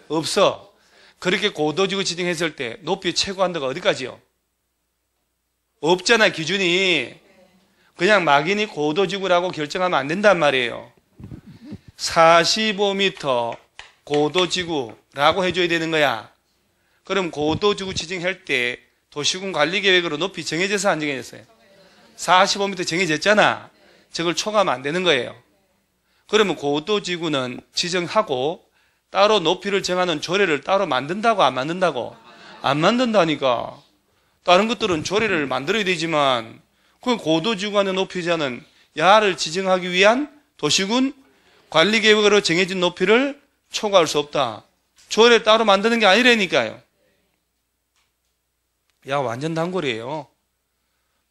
없어. 그렇게 고도지구 지정했을 때 높이 최고 한도가 어디까지요? 없잖아. 기준이. 그냥 막연히 고도지구라고 결정하면 안 된단 말이에요. 45m 고도지구라고 해줘야 되는 거야. 그럼 고도지구 지정할 때 도시군 관리계획으로 높이 정해져서 안 정해졌어요? 45m 정해졌잖아. 저걸 초과하면 안 되는 거예요. 그러면 고도지구는 지정하고 따로 높이를 정하는 조례를 따로 만든다고 안 만든다고? 안 만든다니까. 다른 것들은 조례를 만들어야 되지만 그 고도지구 안의 높이 제한은 야를 지정하기 위한 도시군 관리계획으로 정해진 높이를 초과할 수 없다. 조례를 따로 만드는 게 아니라니까요. 야, 완전 단골이에요.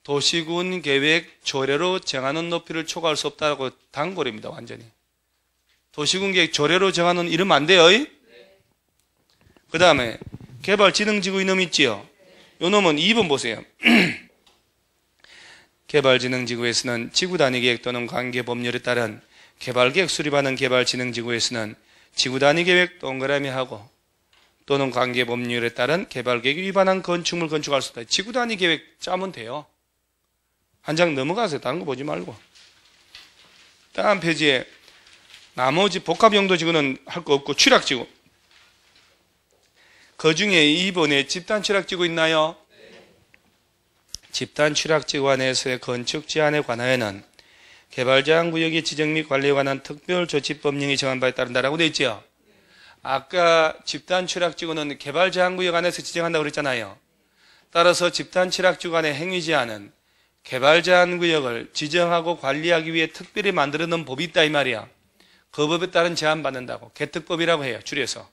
도시군 계획 조례로 정하는 높이를 초과할 수 없다고 단골입니다. 완전히. 도시군 계획 조례로 정하는 이러면 안 돼요. 그 다음에 개발지능지구 이놈 있지요. 요 놈은 2번 보세요. 개발진흥지구에서는 지구단위계획 또는 관계법률에 따른 개발계획 수립하는 개발진흥지구에서는 지구단위계획 동그라미하고 또는 관계법률에 따른 개발계획 위반한 건축물 건축할 수 없다. 지구단위계획 짜면 돼요. 한 장 넘어가세요. 다른 거 보지 말고. 다음 페이지에 나머지 복합용도지구는 할 거 없고 취락지구. 그 중에 2번에 집단취락지구 있나요? 집단취락지구 안에서의 건축 제한에 관하여는 개발제한구역의 지정 및 관리에 관한 특별조치법령이 정한 바에 따른다라고 되어 있죠. 아까 집단취락지구는 개발제한구역 안에서 지정한다고 그랬잖아요. 따라서 집단취락지구 안의 행위제한은 개발제한구역을 지정하고 관리하기 위해 특별히 만들어 놓은 법이 있다 이 말이야. 그 법에 따른 제한받는다고. 개특법이라고 해요. 줄여서.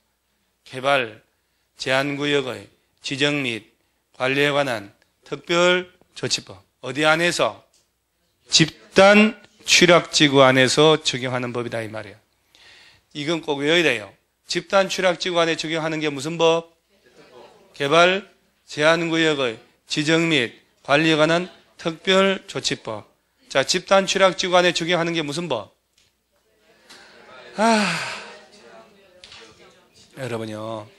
개발제한구역의 지정 및 관리에 관한 특별조치법. 어디 안에서? 집단취락지구 안에서 적용하는 법이다 이 말이야. 이건 꼭 외워야 돼요. 집단취락지구 안에 적용하는 게 무슨 법? 개발제한구역의 지정 및 관리에 관한 특별조치법. 자, 집단취락지구 안에 적용하는 게 무슨 법? 여러분요,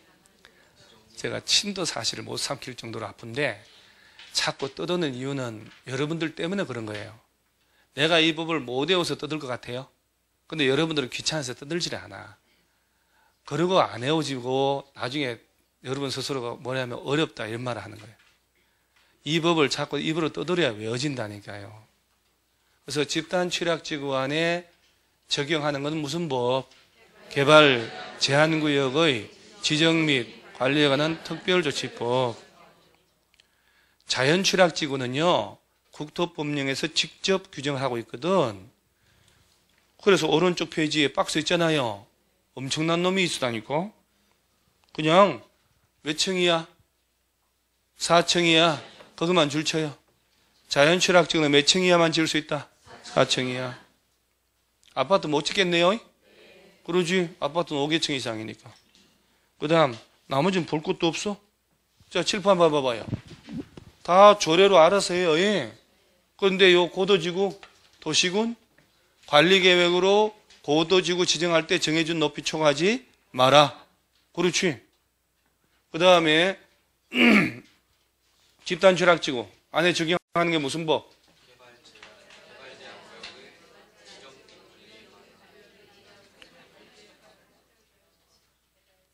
제가 침도 사실을 못 삼킬 정도로 아픈데 자꾸 떠드는 이유는 여러분들 때문에 그런 거예요. 내가 이 법을 못 외워서 떠들 것 같아요. 근데 여러분들은 귀찮아서 떠들질 않아. 그리고 안 외워지고 나중에 여러분 스스로가 뭐냐면 어렵다 이런 말을 하는 거예요. 이 법을 자꾸 입으로 떠들어야 외워진다니까요. 그래서 집단취락지구 안에 적용하는 것은 무슨 법? 개발제한구역의 지정 및 관리에 관한 특별조치법. 자연취락지구는요, 국토법령에서 직접 규정하고 있거든. 그래서 오른쪽 페이지에 박스 있잖아요. 엄청난 놈이 있으다니까. 그냥 몇 층이야? 4층이야. 거기만 줄쳐요. 자연취락지구는 몇 층이야만 지을 수 있다? 4층이야. 아파트 못 짓겠네요? 그러지. 아파트는 5개층 이상이니까. 그 다음 나머지는 볼 것도 없어. 자, 칠판 봐봐요. 다 조례로 알아서 해요. 예. 그런데 요 고도지구 도시군 관리계획으로 고도지구 지정할 때 정해준 높이 초과하지 마라. 그렇지. 그 다음에 집단취락지구 안에 적용하는 게 무슨 법?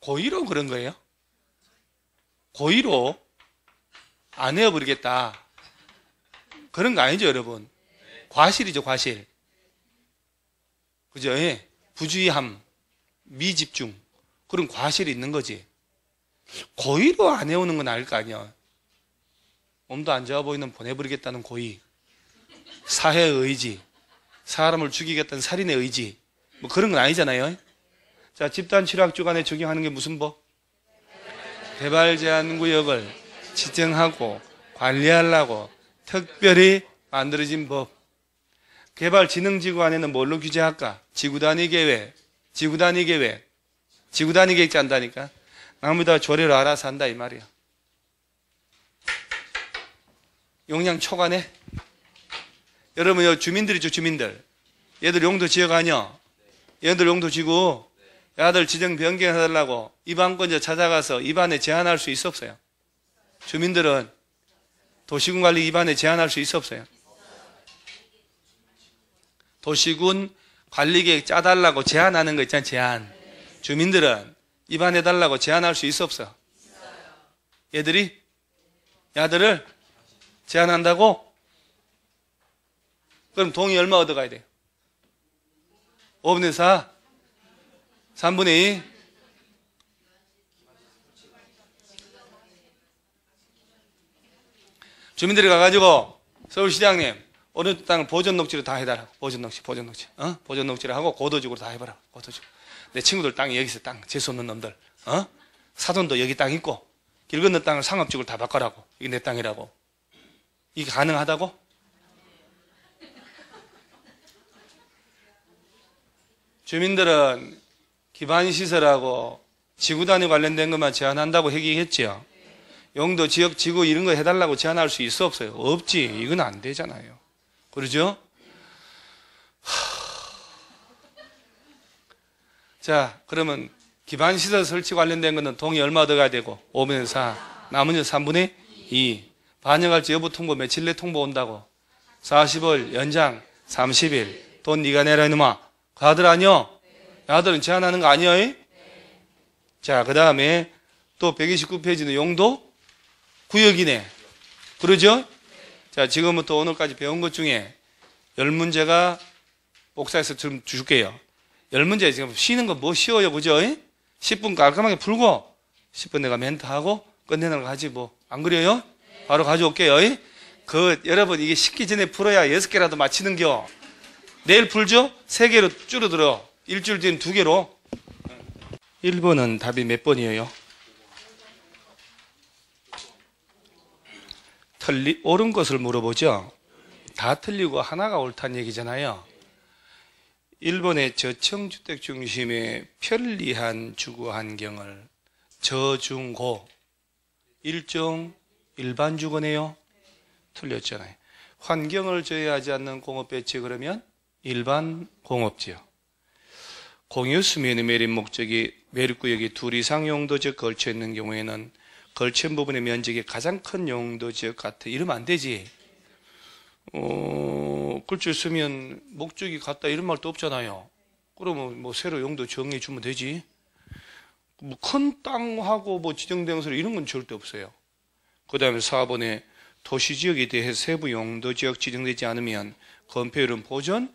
고의로 그런 거예요? 고의로 안 해버리겠다. 그런 거 아니죠, 여러분? 과실이죠, 과실. 그죠? 예. 부주의함, 미집중. 그런 과실이 있는 거지. 고의로 안 해오는 건 아닐 거 아니야. 몸도 안 좋아 보이는 보내버리겠다는 고의. 사회의 의지. 사람을 죽이겠다는 살인의 의지. 뭐 그런 건 아니잖아요. 자, 집단취락지구 안에 적용하는 게 무슨 법? 개발제한구역을 지정하고 관리하려고 특별히 만들어진 법. 개발진흥지구 안에는 뭘로 규제할까? 지구단위계획. 지구단위계획 짠다니까. 나무다 조례로 알아서 한다 이 말이야. 용량 초과네. 여러분, 요 주민들이죠, 주민들. 얘들 용도 지역 아니야? 얘들 용도 지구. 야들 지정 변경해달라고 입안권자 찾아가서 입안에 제한할 수 있어 없어요? 주민들은 도시군 관리 입안에 제한할 수 있어 없어요? 도시군 관리계획 짜달라고 제한하는 거 있잖아요. 제한. 주민들은 입안해달라고 제한할 수 있어 없어? 얘들이 야들을 제한한다고? 그럼 동의 얼마 얻어가야 돼요? 5분의 4? 3분의 2? 주민들이 가가지고 서울시장님 오른쪽 땅을 보존녹지로 다 해달라고. 보존녹지. 보존녹지를 하고 고도지구로 다 해봐라. 고도지구. 내 친구들 땅이 여기 있어. 땅 재수없는 놈들. 사돈도 여기 땅 있고 길 건너 땅을 상업지구로 다 바꿔라고. 이게 내 땅이라고. 이게 가능하다고? 주민들은 기반시설하고 지구단위 관련된 것만 제한한다고 얘기했죠. 용도, 지역, 지구 이런 거 해달라고 제한할 수 있어 없어요? 없지. 이건 안 되잖아요. 그러죠? 자, 그러면 기반시설 설치 관련된 거는 동의 얼마 더 가야 되고 5분의 4, 나머지는 3분의 2. 반영할지 여부 통보 며칠 내 통보 온다고? 40일 연장 30일. 돈 네가 내라 이놈아. 그 아들 아니요? 아들은 제한하는 거 아니요? 자, 그 다음에 또 129페이지는 용도 구역이네. 그러죠? 자, 지금부터 오늘까지 배운 것 중에 10문제가 복사해서 좀 줄게요. 10문제 지금 쉬는 거 뭐 쉬워요, 그죠? 10분 깔끔하게 풀고 10분 내가 멘트하고 끝내는 거 하지 뭐. 안 그래요? 바로 가져올게요. 여러분 이게 식기 전에 풀어야 6개라도 맞히는겨. 내일 풀죠? 3개로 줄어들어. 일주일 뒤엔 2개로. 1번은 답이 몇 번이에요? 옳은 것을 물어보죠. 다 틀리고 하나가 옳다는 얘기잖아요. 1번의 저층주택 중심의 편리한 주거 환경을 저중고 일종 일반 주거네요. 틀렸잖아요. 환경을 저해하지 않는 공업 배치 그러면 일반 공업지요. 공유 수면의 매립 목적이 매립구역이 2 이상 용도지역 걸쳐 있는 경우에는 걸친 부분의 면적이 가장 큰 용도지역 같아. 이러면 안 되지. 걸쳐 있으면 목적이 같다 이런 말도 없잖아요. 그러면 뭐 새로 용도 정해 주면 되지. 뭐 큰 땅하고 뭐 지정된 것으로 이런 건 절대 없어요. 그 다음에 4번에 도시지역에 대해 세부 용도지역 지정되지 않으면 건폐율은 보전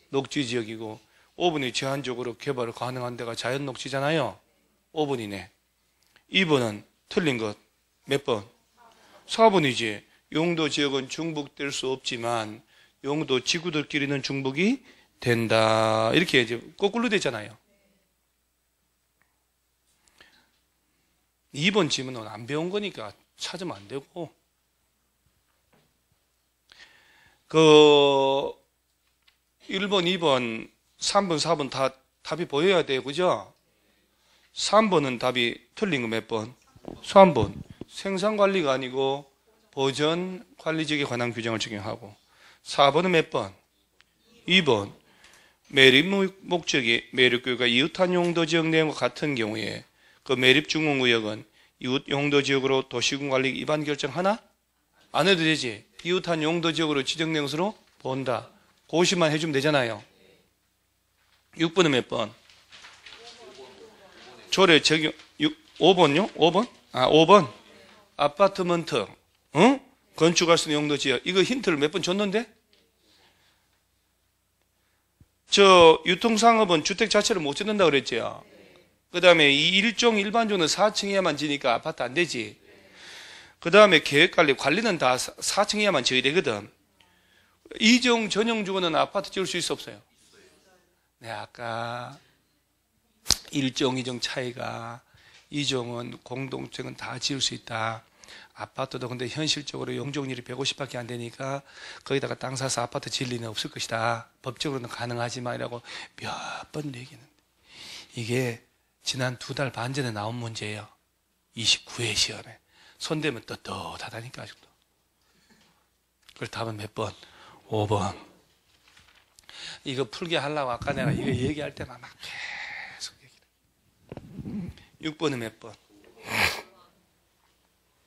녹지지역이고 5번이 제한적으로 개발 가능한 데가 자연 녹지잖아요. 5번이네. 2번은 틀린 것 몇 번? 4번이지. 용도지역은 중복될 수 없지만 용도 지구들끼리는 중복이 된다. 이렇게 이제 거꾸로 되잖아요. 2번 질문은 안 배운 거니까 찾으면 안 되고. 1번, 2번, 3번, 4번 다 답이 보여야 돼요. 그죠? 3번은 답이 틀린 거 몇 번? 3번. 생산관리가 아니고 보전 관리지역에 관한 규정을 적용하고. 4번은 몇 번? 2번. 매립 목적이 매립구역과 이웃한 용도지역 내용과 같은 경우에 그 매립 중공구역은 이웃 용도지역으로 도시군 관리 위반 결정 하나? 안 해도 되지. 이웃한 용도지역으로 지정된 것으로 본다. 고시만 해주면 되잖아요. 6번은 몇 번? 조례 적용 5번요? 5번? 5번. 아파트먼트 건축할 수 있는 용도지역. 이거 힌트를 몇 번 줬는데? 유통상업은 주택 자체를 못 짓는다고 그랬죠. 그 다음에 이 일종 일반적으로는 4층이야만 지니까 아파트 안 되지. 그 다음에 계획관리는 다 4층이야만 지어야 되거든. 이종 전용주거는 아파트 지을 수 있어 없어요? 네, 아까 1종, 2종 차이가 2종은 공동주택은 다 지을 수 있다. 아파트도 근데 현실적으로 용적률이 150밖에 안 되니까 거기다가 땅 사서 아파트 지을 리는 없을 것이다. 법적으로는 가능하지만 이라고 몇 번 얘기했는데 이게 지난 2달 반 전에 나온 문제예요. 29회 시험에. 손대면 떳떳하다니까 아직도. 그걸 답은 몇 번? 5번. 이거 풀게 하려고 아까 내가 이거 얘기할 때만 막 계속 얘기를. 6번은 몇 번?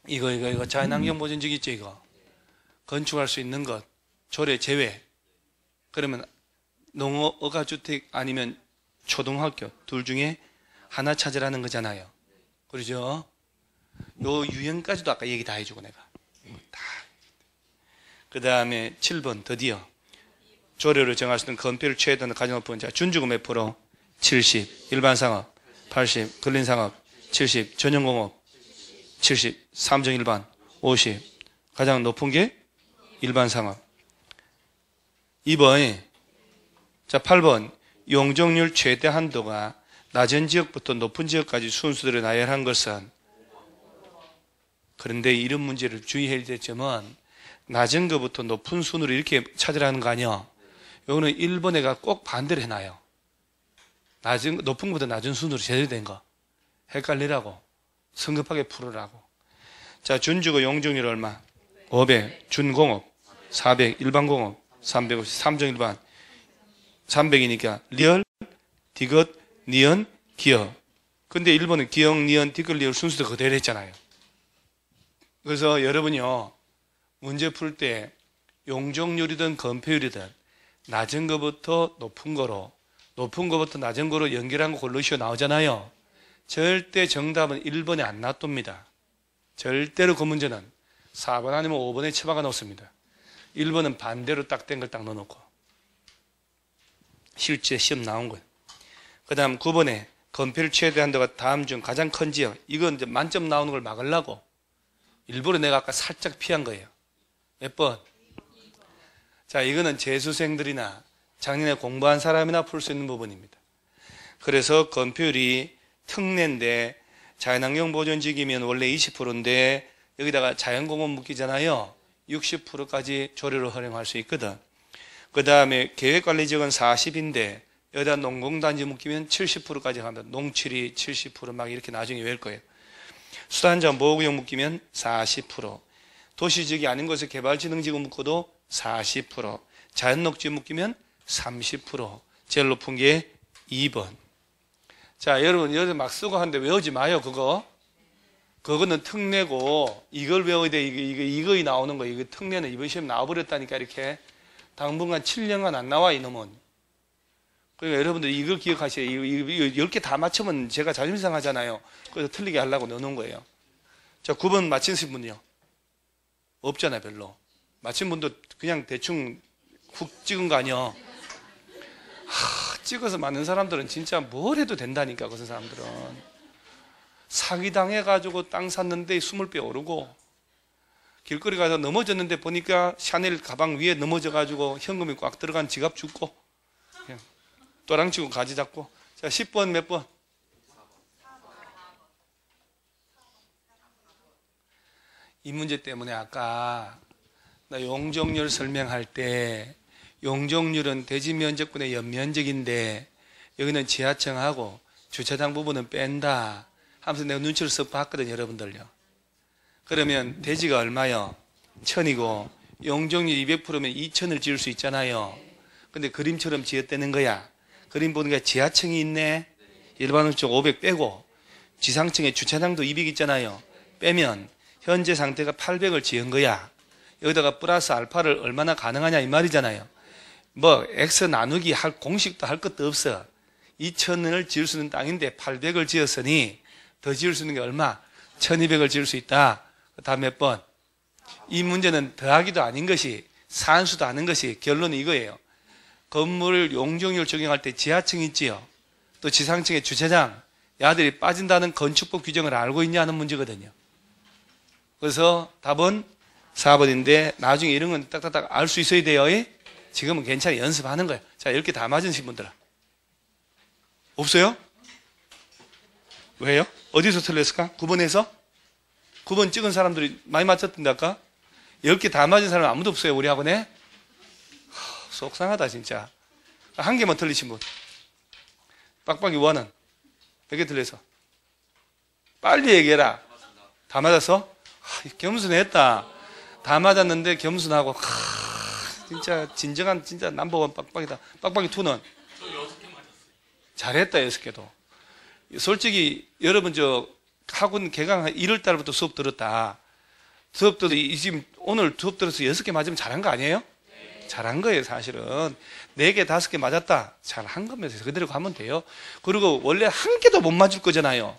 이거 자연환경 보전적 있죠, 이거. 건축할 수 있는 것, 조례 제외. 그러면 농어가주택 아니면 초등학교 둘 중에 하나 찾으라는 거잖아요. 그러죠? 요 유형까지도 아까 얘기 다 해주고 내가. 다. 그 다음에 7번 드디어 조례로 정할 수 있는 건폐율 최대한 가장 높은 자 준주거 몇 프로? 70. 일반상업 80. 근린상업 70. 전용공업 70. 삼정 일반 50. 가장 높은 게 일반상업. 2번. 자 8번 용적률 최대 한도가 낮은 지역부터 높은 지역까지 순서대로 나열한 것은. 그런데 이런 문제를 주의해야 될 점은 낮은 것부터 높은 순으로 이렇게 찾으라는 거 아니야. 요거는 1번에가 꼭 반대로 해놔요. 높은 것보다 낮은 순으로 제대로 된 거. 헷갈리라고. 성급하게 풀으라고. 자, 준주거 용적률 얼마? 500. 준공업 400. 일반공업 350, 3종 1반. 300이니까 리얼, 디귿, 니은, 기역. 근데 1번은 기역, 니은, 디귿, 리얼 순서도 그대로 했잖아요. 그래서 여러분요, 문제 풀 때 용적률이든 건폐율이든 낮은 거부터 높은 거로, 높은 거부터 낮은 거로 연결한 거 골로시오 나오잖아요. 절대 정답은 1번에 안 놔둡니다. 절대로 그 문제는 4번 아니면 5번에 처박아 놓습니다. 1번은 반대로 딱 된 걸 딱 넣어놓고. 실제 시험 나온 거예요. 그 다음 9번에 건폐율 최대 한도가 다음 중 가장 큰 지역. 이건 이제 만점 나오는 걸 막으려고 일부러 내가 아까 살짝 피한 거예요. 몇 번? 자, 이거는 재수생들이나 작년에 공부한 사람이나 풀 수 있는 부분입니다. 그래서 건폐율이 특례인데 자연환경 보존지역이면 원래 20%인데 여기다가 자연공원 묶이잖아요. 60%까지 조례로 허용할 수 있거든. 그 다음에 계획관리지역은 40인데 여기다 농공단지 묶이면 70%까지 갑니다. 농취리 70% 막 이렇게 나중에 외울 거예요. 수단자 보호구역 묶이면 40%. 도시지역이 아닌 곳에 개발지능지구 묶어도 40%. 자연녹지 묶이면 30%. 제일 높은 게 2번. 자, 여러분 여기서 막 쓰고 하는데 외우지 마요. 그거는 특례고 이걸 외워야 돼. 이거 나오는 거. 이거 특례는 이번 시험 나와버렸다니까. 이렇게 당분간 7년간 안 나와 이놈은. 그러니까 여러분들 이걸 기억하셔야 돼요. 이거 10개 다 맞추면 제가 자존심 상하잖아요. 그래서 틀리게 하려고 넣어놓은 거예요. 자, 9번 맞힌 분이요. 없잖아요, 별로. 맞힌 분도 그냥 대충 훅 찍은 거 아니야. 찍어서 맞는 사람들은 진짜 뭘 해도 된다니까. 그런 사람들은 사기당해가지고 땅 샀는데 20배 오르고, 길거리 가서 넘어졌는데 보니까 샤넬 가방 위에 넘어져가지고 현금이 꽉 들어간 지갑 줍고 그냥 또랑치고 가지 잡고. 자, 10번 몇 번? 이 문제 때문에 아까 나 용적률 설명할 때 용적률은 대지 면적분의 연면적인데 여기는 지하층하고 주차장 부분은 뺀다 하면서 내가 눈치를 쓱 봤거든요, 여러분들요. 그러면 대지가 얼마요? 1000이고 용적률 200%면 2000을 지을 수 있잖아요. 근데 그림처럼 지었다는 거야. 그림 보니까 지하층이 있네. 일반은 쪽 500 빼고 지상층에 주차장도 200 있잖아요. 빼면 현재 상태가 800을 지은 거야. 여기다가 플러스 알파를 얼마나 가능하냐 이 말이잖아요. 뭐 X 나누기 할 공식도 할 것도 없어. 2000을 지을 수 있는 땅인데 800을 지었으니 더 지을 수 있는 게 얼마? 1200을 지을 수 있다. 그 다음 몇 번? 이 문제는 더하기도 아닌 것이 산수도 아닌 것이 결론은 이거예요. 건물 용적률 적용할 때 지하층 있지요. 또 지상층에 주차장, 야들이 빠진다는 건축법 규정을 알고 있냐 하는 문제거든요. 그래서 답은 4번인데 나중에 이런 건 딱딱딱 알 수 있어야 돼요. 지금은 괜찮아. 연습하는 거예요. 자, 이렇게 다 맞으신 분들 없어요? 왜요? 어디서 틀렸을까? 9번에서? 9번 찍은 사람들이 많이 맞췄던데 아까? 10개 다 맞은 사람 아무도 없어요, 우리 학원에? 속상하다 진짜. 한 개만 틀리신 분. 빡빡이 원은 몇 개 틀려서? 빨리 얘기해라. 다 맞았어? 겸손했다. 다 맞았는데 겸손하고 진짜 진정한 진짜 넘버원 빡빡이다. 빡빡이 2는? 저 6개 맞았어요. 잘했다. 6개도. 솔직히 여러분 저 학원 개강 1월 달부터 수업 들었다. 수업 들어서 지금 오늘 수업 들어서 6개 맞으면 잘한 거 아니에요? 잘한 거예요, 사실은. 4개, 5개 맞았다. 잘한 겁니다. 그대로 가면 돼요. 그리고 원래 한 개도 못 맞을 거잖아요.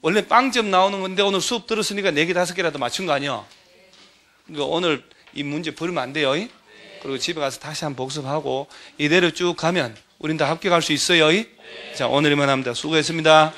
원래 빵점 나오는 건데 오늘 수업 들었으니까 4개, 5개라도 맞춘 거 아니야? 그러니까 오늘 이 문제 버리면 안 돼요. 그리고 집에 가서 다시 한번 복습하고 이대로 쭉 가면 우린 다 합격할 수 있어요. 자, 오늘 이만 합니다. 수고했습니다.